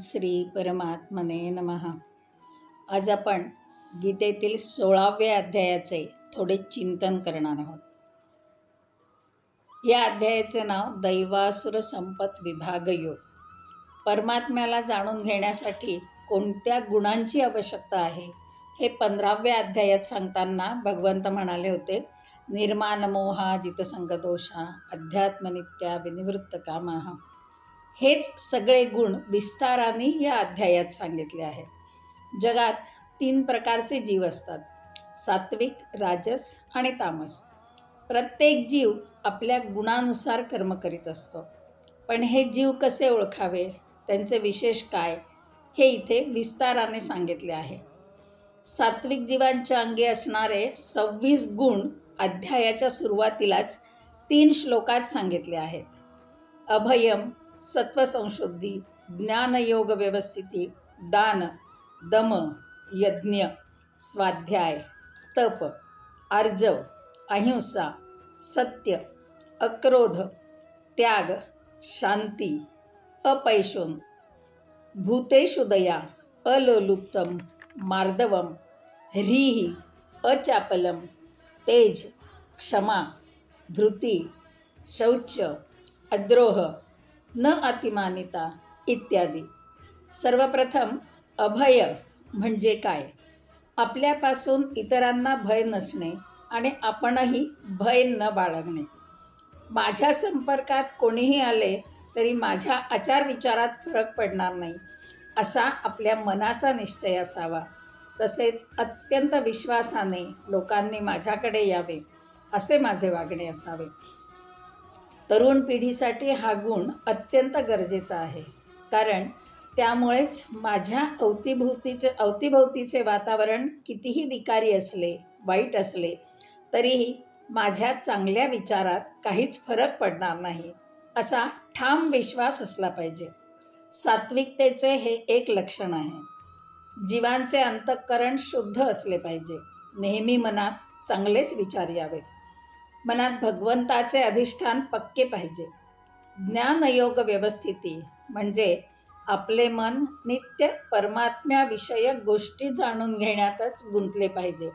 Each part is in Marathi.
श्री परमात्मने नमः. आज आपण गीतेतील 16व्या अध्यायाचे थोडे चिंतन करणार आहोत. या अध्यायाचे नाव दैवासुर संपत विभाग योग. परमात्म्याला जाणून घेण्यासाठी कोणत्या गुणांची आवश्यकता आहे हे 15व्या अध्यायात सांगताना भगवंत म्हणाले होते, निर्माण मोहा जितसंग दोषा अध्यात्मनित्या विनिवृत्त कामाः. हेच सगळे गुण विस्ताराने या अध्यायात सांगितले आहे. जगात 3 प्रकारचे जीव असतात, सात्विक, राजस आणि तामस. प्रत्येक जीव आपल्या गुणानुसार कर्म करीत असतो. पण हे जीव कसे ओळखावे, त्यांचे विशेष काय, हे इथे विस्ताराने सांगितले आहे. सात्विक जीवांच्या अंगी असणारे 26 गुण अध्यायाच्या सुरुवातीलाच 3 श्लोकात सांगितले आहेत. अभयम, सत्वसंशुद्धी, ज्ञानयोग व्यवस्थिती, दान, दम, यज्ञ, स्वाध्याय, तप, आर्जव, अहिंसा, सत्य, अक्रोध, त्याग, शांती, अपैशोन, भूतेषु दया, अलोलुप्तम, मार्दवम, ह्रीः, अचापलम, तेज, क्षमा, धृती, शौच, अद्रोह, न अतिमानिता इत्यादी. सर्वप्रथम अभय म्हणजे काय? आपल्यापासून इतरांना भय नसणे आणि आपणही भय न बाळगणे. माझ्या संपर्कात कोणीही आले तरी माझ्या आचारविचारात फरक पडणार नाही असा आपल्या मनाचा निश्चय असावा. तसेच अत्यंत विश्वासाने लोकांनी माझ्याकडे यावे असे माझे वागणे असावे. तरुण पिढीसाठी हा गुण अत्यंत गरजेचा आहे, कारण त्यामुळेच माझ्या अवतीभोवतीचे वातावरण कितीही विकारी असले, वाईट असले तरीही माझ्या चांगल्या विचारात काहीच फरक पडणार नाही असा ठाम विश्वास असला पाहिजे. सात्विकतेचे हे एक लक्षण आहे. जीवांचे अंतःकरण शुद्ध असले पाहिजे. नेहमी मनात चांगलेच विचार यावेत. मनात भगवंताचे अधिष्ठान पक्के पाहिजे. ज्ञानयोग व्यवस्थिती म्हणजे आपले मन नित्य परमात्म्याविषयक गोष्टी जाणून घेण्यातच गुंतले पाहिजे.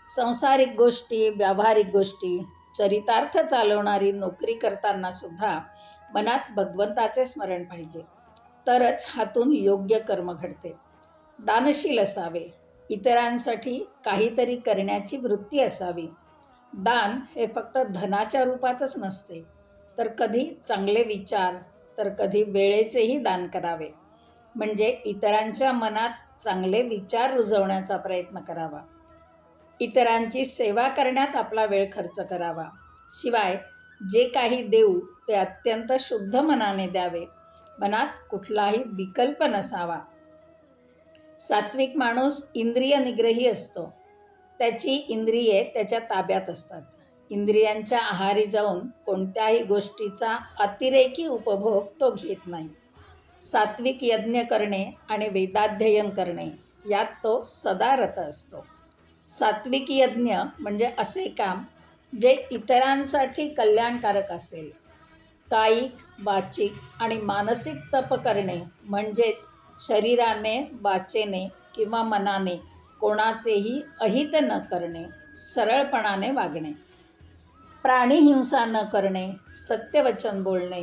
संसारिक गोष्टी, व्यावहारिक गोष्टी, चरितार्थ चालवणारी नोकरी करताना सुद्धा मनात भगवंताचे स्मरण पाहिजे, तरच हातून योग्य कर्म घडते. दानशील असावे. इतरांसाठी काहीतरी करण्याची वृत्ती असावी. दान हे फक्त धनाच्या रूपातच नसते, तर कधी चांगले विचार, तर कधी वेळेचेही दान करावे. म्हणजे इतरांच्या मनात चांगले विचार रुजवण्याचा प्रयत्न करावा. इतरांची सेवा करण्यात आपला वेळ खर्च करावा. शिवाय जे काही देऊ ते अत्यंत शुद्ध मनाने द्यावे. मनात कुठलाही विकल्प नसावा. सात्विक माणूस इंद्रिय निग्रही असतो. त्याची इंद्रिये त्याच्या ताब्यात असतात. इंद्रियांच्या आहारी जाऊन कोणत्याही गोष्टीचा अतिरेकी उपभोग तो घेत नाही. सात्विक यज्ञ करणे आणि वेदाध्ययन करणे यात तो सदा रत असतो. सात्विक यज्ञ म्हणजे असे काम जे इतरांसाठी कल्याणकारक असेल. कायिक, वाचिक आणि मानसिक तप करणे म्हणजेच शरीराने, वाचेने किंवा मनाने कोणाचेही अहित न करणे, सरळपणाने वागणे, प्राणिहिंसा न करणे, सत्यवचन बोलणे,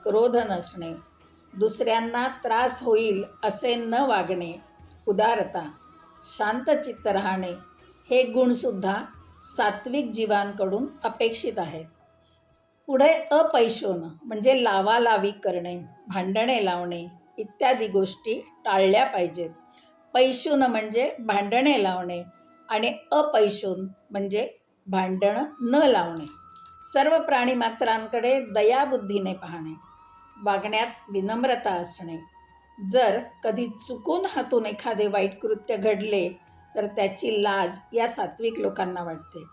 क्रोध नसणे, दुसऱ्यांना त्रास होईल असे न वागणे, उदारता, शांतचित्त राहणे हे गुणसुद्धा सात्विक जीवांकडून अपेक्षित आहेत. पुढे अपैशोन म्हणजे लावालावी करणे, भांडणे लावणे इत्यादी गोष्टी टाळल्या पाहिजेत. पैशून म्हणजे भांडणे लावणे आणि अपैशून म्हणजे भांडणं न लावणे. सर्व प्राणीमात्रांकडे दयाबुद्धीने पाहणे, वागण्यात विनम्रता असणे. जर कधी चुकून हातून एखादे वाईट कृत्य घडले तर त्याची लाज या सात्विक लोकांना वाटते.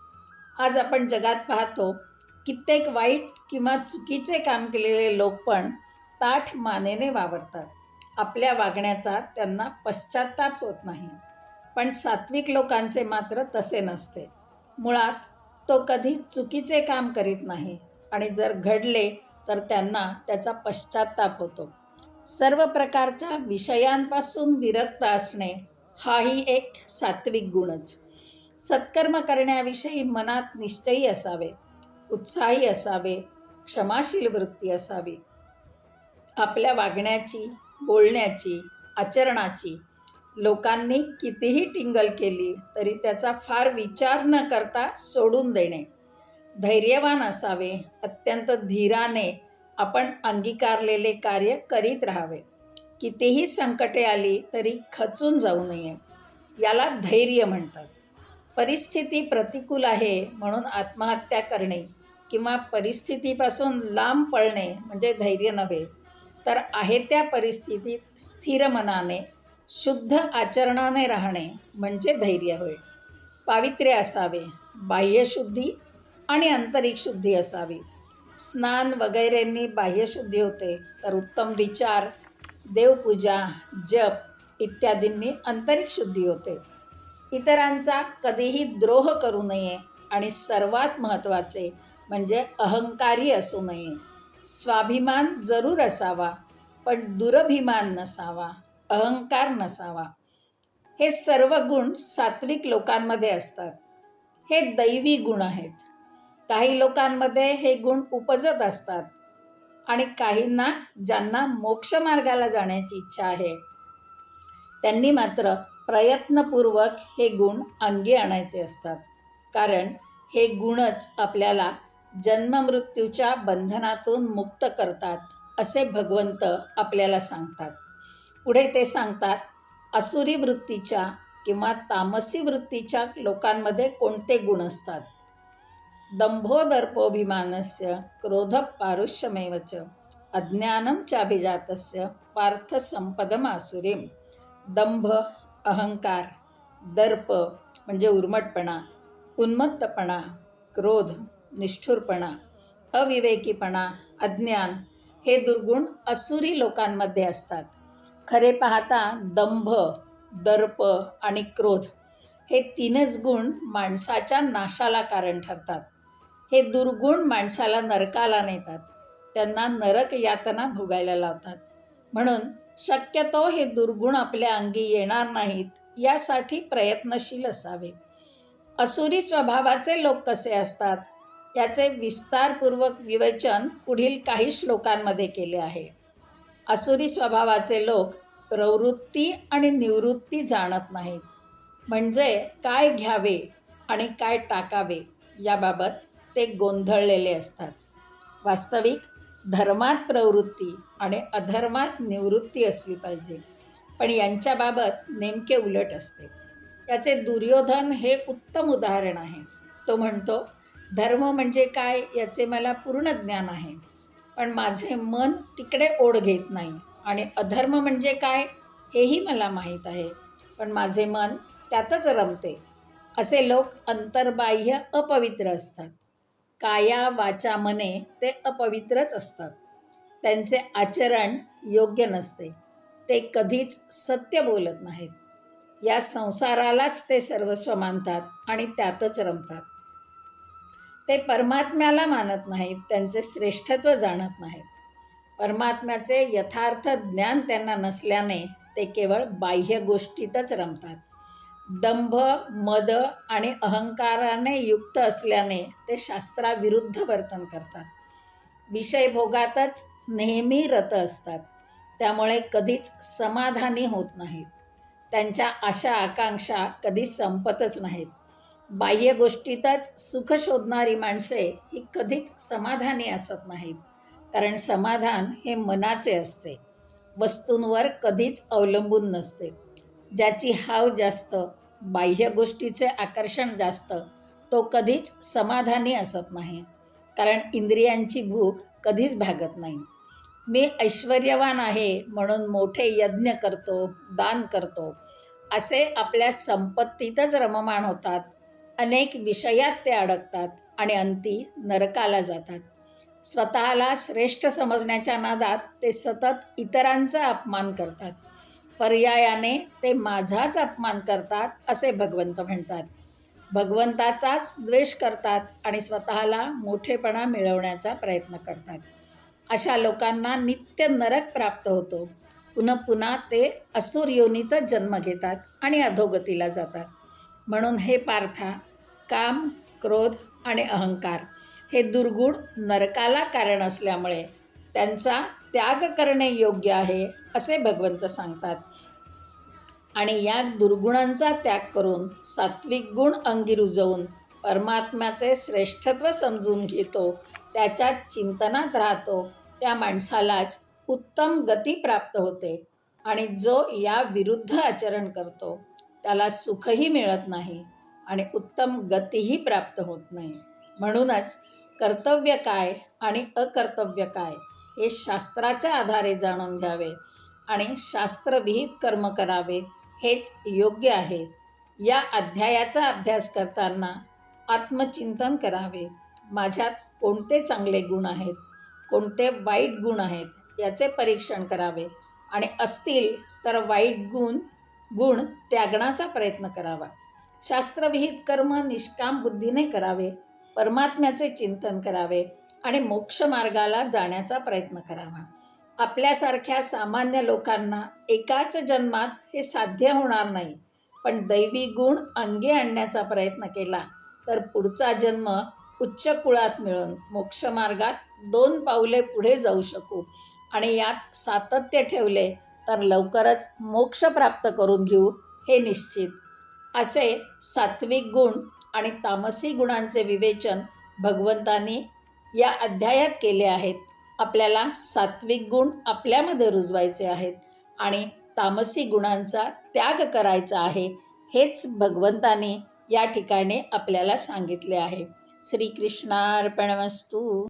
आज आपण जगात पाहतो, कित्येक वाईट किंवा चुकीचे काम केलेले लोक पण ताठ मानेने वावरतात. आपल्या वागण्याचा त्यांना पश्चात्ताप होत नाही. पण सात्विक लोकांचे मात्र तसे नसते. मुळात तो कधी चुकीचे काम करीत नाही आणि जर घडले तर त्यांना त्याचा पश्चात्ताप होतो. सर्व प्रकारच्या विषयांपासून विरक्त असणे हाही एक सात्विक गुणच. सत्कर्म करण्याविषयी मनात निश्चयी असावे, उत्साही असावे, क्षमाशील वृत्ती असावी. आपल्या वागण्याची, बोलण्याची, आचरणाची लोकांनी कितीही टिंगल केली तरी त्याचा फार विचार न करता सोडून देणे. धैर्यवान असावे, अत्यंत धीराने आपण अंगीकारलेले कार्य करीत राहावे. कितीही संकटे आली तरी खचून जाऊ नये, याला धैर्य म्हणतात. परिस्थिती प्रतिकूल आहे म्हणून आत्महत्या करणे किंवा परिस्थितीपासून लांब पळणे म्हणजे धैर्य नव्हे, तर आहे त्या परिस्थितीत स्थिर मनाने, शुद्ध आचरणाने राहणे म्हणजे धैर्य होय. पावित्र्य असावे, बाह्यशुद्धी आणि आंतरिक शुद्धी असावी. स्नान वगैरेंनी बाह्यशुद्धी होते, तर उत्तम विचार, देवपूजा, जप इत्यादींनी आंतरिक शुद्धी होते. इतरांचा कधीही द्रोह करू नये आणि सर्वात महत्त्वाचे म्हणजे अहंकारी असू नये. स्वाभिमान जरूर असावा, पण दुरभिमान नसावा, अहंकार नसावा. हे सर्व गुण सात्विक लोकांमध्ये असतात. हे दैवी गुण आहेत. काही लोकांमध्ये हे गुण उपजत असतात आणि काहींना, ज्यांना मोक्षमार्गाला जाण्याची इच्छा आहे, त्यांनी मात्र प्रयत्नपूर्वक हे गुण अंगी आणायचे असतात. कारण हे गुणच आपल्याला जन्ममृत्यूच्या बंधनातून मुक्त करतात, असे भगवंत आपल्याला सांगतात. पुढे ते सांगतात, आसुरी वृत्तीच्या किंवा तामसी वृत्तीच्या लोकांमध्ये कोणते गुण असतात. दंभो दर्पोभिमानस्य क्रोध पारुष्यमेव च अज्ञानं चाभिजातस्य पार्थ संपदम आसुरीम. दंभ, अहंकार, दर्प म्हणजे उर्मटपणा, उन्मत्तपणा, क्रोध, निष्ठुरपणा, अविवेकीपणा, अज्ञान हे दुर्गुण असुरी लोकांमध्ये असतात. खरे पाहता दंभ, दर्प आणि क्रोध हे तीनच गुण माणसाच्या नाशाला कारण ठरतात. हे दुर्गुण माणसाला नरकाला नेतात, त्यांना नरक यातना भोगायला लावतात. म्हणून शक्यतो हे दुर्गुण आपल्या अंगी येणार नाहीत यासाठी प्रयत्नशील असावे. असुरी स्वभावाचे लोक कसे असतात याचे विस्तारपूर्वक विवेचन पुढील काही श्लोकांमध्ये केले आहे. असुरी स्वभावाचे लोक प्रवृत्ती आणि निवृत्ती जाणत नाहीत, म्हणजे काय घ्यावे आणि काय टाकावे याबाबत ते गोंधळलेले असतात. वास्तविक धर्मात प्रवृत्ती आणि अधर्मात निवृत्ती असली पाहिजे, पण यांच्याबाबत नेमके उलट असते. याचे दुर्योधन हे उत्तम उदाहरण आहे. तो म्हणतो, धर्म म्हणजे काय याचे मला पूर्ण ज्ञान आहे, पण माझे मन तिकडे ओढ घेत नाही. आणि अधर्म म्हणजे काय हेही मला माहीत आहे, पण माझे मन त्यातच रमते. असे लोक अंतर्बाह्य अपवित्र असतात. काया वाचा मने ते अपवित्रच असतात. त्यांचे आचरण योग्य नसते. ते कधीच सत्य बोलत नाहीत. या संसारालाच ते सर्वस्व मानतात आणि त्यातच रमतात. ते परमात्म्याला मानत नाहीत, त्यांचे श्रेष्ठत्व जाणत नाहीत. परमात्म्याचे यथार्थ ज्ञान त्यांना नसल्याने ते केवळ बाह्य गोष्टीतच रमतात. दंभ, मद आणि अहंकाराने युक्त असल्याने ते शास्त्राविरुद्ध वर्तन करतात. विषयभोगातच नेहमी रत असतात, त्यामुळे कधीच समाधानी होत नाहीत. त्यांच्या आशा आकांक्षा कधी संपतच नाहीत. बाह्य गोष्टीतच सुख शोधणारी माणसे ही कधीच समाधानी असत नाहीत, कारण समाधान हे मनाचे असते, वस्तूंवर कधीच अवलंबून नसते. ज्याची हाव जास्त, बाह्य गोष्टीचे आकर्षण जास्त, तो कधीच समाधानी असत नाही, कारण इंद्रियांची भूक कधीच भागत नाही. मी ऐश्वर्यवान आहे म्हणून मोठे यज्ञ करतो, दान करतो, असे आपल्या संपत्तीतच रममाण होतात. अनेक विषयात ते अडकतात आणि अंती नरकाला जातात. स्वतःला श्रेष्ठ समजण्याच्या नादात ते सतत इतरांचा अपमान करतात. पर्यायाने ते माझाच अपमान करतात असे भगवंत म्हणतात. भगवंताचाच द्वेष करतात आणि स्वतःला मोठेपणा मिळवण्याचा प्रयत्न करतात. अशा लोकांना नित्य नरक प्राप्त होतो. पुन्हा पुन्हा ते असुर योनीतच जन्म घेतात आणि अधोगतीला जातात. म्हणून हे पार्था, काम, क्रोध आणि अहंकार हे दुर्गुण नरकाला कारण असल्यामुळे त्यांचा त्याग करणे योग्य आहे असे भगवंत सांगतात. आणि या दुर्गुणांचा त्याग करून सात्विक गुण अंगी रुजवून परमात्म्याचे श्रेष्ठत्व समजून घेतो, त्याच्या चिंतनात राहतो, त्या माणसालाच उत्तम गती प्राप्त होते. आणि जो या विरुद्ध आचरण करतो त्याला सुखही मिळत नाही आणि उत्तम गतीही प्राप्त होत नाही. म्हणूनच कर्तव्य काय आणि अकर्तव्य काय हे शास्त्राच्या आधारे जाणून घ्यावे आणि शास्त्रविहित कर्म करावे हेच योग्य आहे. या अध्यायाचा अभ्यास करताना आत्मचिंतन करावे. माझ्यात कोणते चांगले गुण आहेत, कोणते वाईट गुण आहेत याचे परीक्षण करावे आणि असतील तर वाईट गुण त्यागण्याचा प्रयत्न करावा. शास्त्रविहित कर्म निष्काम बुद्धीने करावे, परमात्म्याचे चिंतन करावे आणि मोक्ष मार्गाला जाण्याचा प्रयत्न करावा. आपल्यासारख्या सामान्य लोकांना एकाच जन्मात हे साध्य होणार नाही, पण दैवी गुण अंगी आणण्याचा प्रयत्न केला तर पुढचा जन्म उच्च कुळात मिळून मोक्षमार्गात 2 पावले पुढे जाऊ शकू आणि यात सातत्य ठेवले तर लवकरच मोक्ष प्राप्त करून घेऊ हे निश्चित. असे सात्विक गुण आणि तामसी गुणांचे विवेचन भगवंतांनी या अध्यायात केले आहेत. आपल्याला सात्विक गुण आपल्यामध्ये रुजवायचे आहेत आणि तामसी गुणांचा त्याग करायचा आहे, हेच भगवंतांनी या ठिकाणी आपल्याला सांगितले आहे. श्रीकृष्णार्पणमस्तु.